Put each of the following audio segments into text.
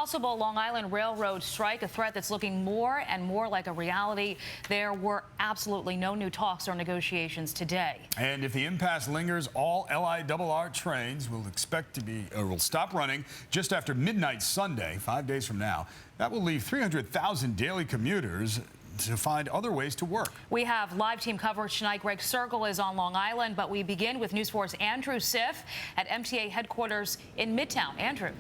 possible Long Island Railroad strike, a threat that's looking more and more like a reality. There were absolutely no new talks or negotiations today. And if the impasse lingers, all LIRR trains will will stop running just after midnight Sunday, 5 days from now. That will leave 300,000 daily commuters to find other ways to work. We have live team coverage tonight. Greg Circle is on Long Island, but we begin with News 4's Andrew Siff at MTA headquarters in Midtown. Andrew.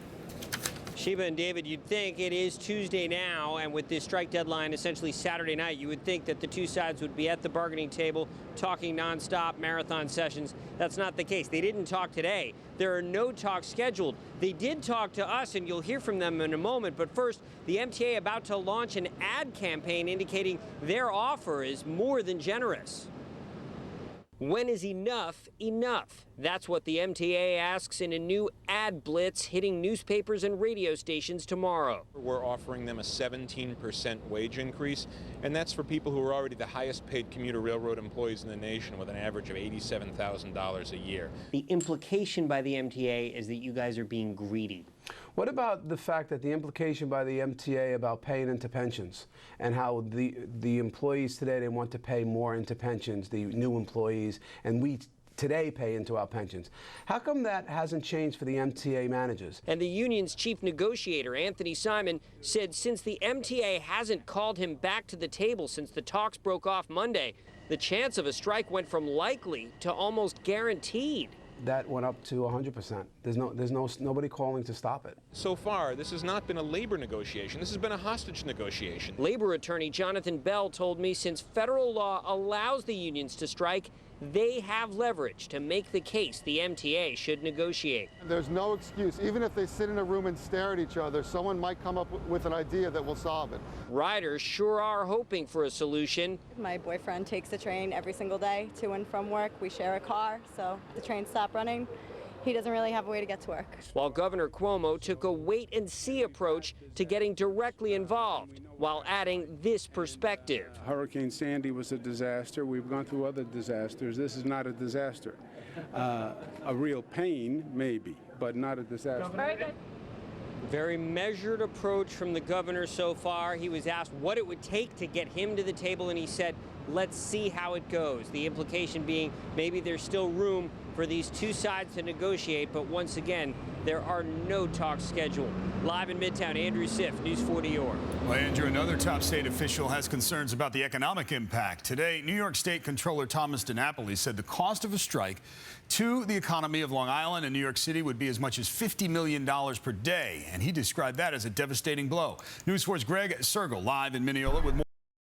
Sheba and David, you'd think it is Tuesday now, and with this strike deadline essentially Saturday night, you would think that the two sides would be at the bargaining table talking nonstop marathon sessions. That's not the case. They didn't talk today. There are no talks scheduled. They did talk to us, and you'll hear from them in a moment. But first, the MTA about to launch an ad campaign indicating their offer is more than generous. When is enough enough? That's what the MTA asks in a new ad blitz hitting newspapers and radio stations tomorrow. We're offering them a 17% wage increase, and that's for people who are already the highest paid commuter railroad employees in the nation with an average of $87,000 a year. The implication by the MTA is that you guys are being greedy. What about the fact that the implication by the MTA about paying into pensions and how the employees today, they want to pay more into pensions, the new employees, and we today pay into our pensions. How come that hasn't changed for the MTA managers? And the union's chief negotiator, Anthony Simon, said since the MTA hasn't called him back to the table since the talks broke off Monday, the chance of a strike went from likely to almost guaranteed. That went up to 100%. There's nobody calling to stop it. So far, this has not been a labor negotiation. This has been a hostage negotiation. Labor attorney Jonathan Bell told me since federal law allows the unions to strike, they have leverage to make the case the MTA should negotiate. There's no excuse. Even if they sit in a room and stare at each other, someone might come up with an idea that will solve it. Riders sure are hoping for a solution. My boyfriend takes the train every single day to and from work. We share a car, so the trains stop running. He doesn't really have a way to get to work. While Governor Cuomo took a wait-and-see approach to getting directly involved, while adding this perspective. Hurricane Sandy was a disaster. We've gone through other disasters. This is not a disaster. A real pain, maybe, but not a disaster. Very good. Very measured approach from the governor so far. He was asked what it would take to get him to the table, and he said, let's see how it goes. The implication being maybe there's still room for these two sides to negotiate, but once again, there are no talks scheduled. Live in Midtown, Andrew Siff, News 4 New York. Well, Andrew, another top state official has concerns about the economic impact. Today, New York State Comptroller Thomas DiNapoli said the cost of a strike to the economy of Long Island and New York City would be as much as $50 million per day, and he described that as a devastating blow. News 4's Greg Circle live in Mineola with more.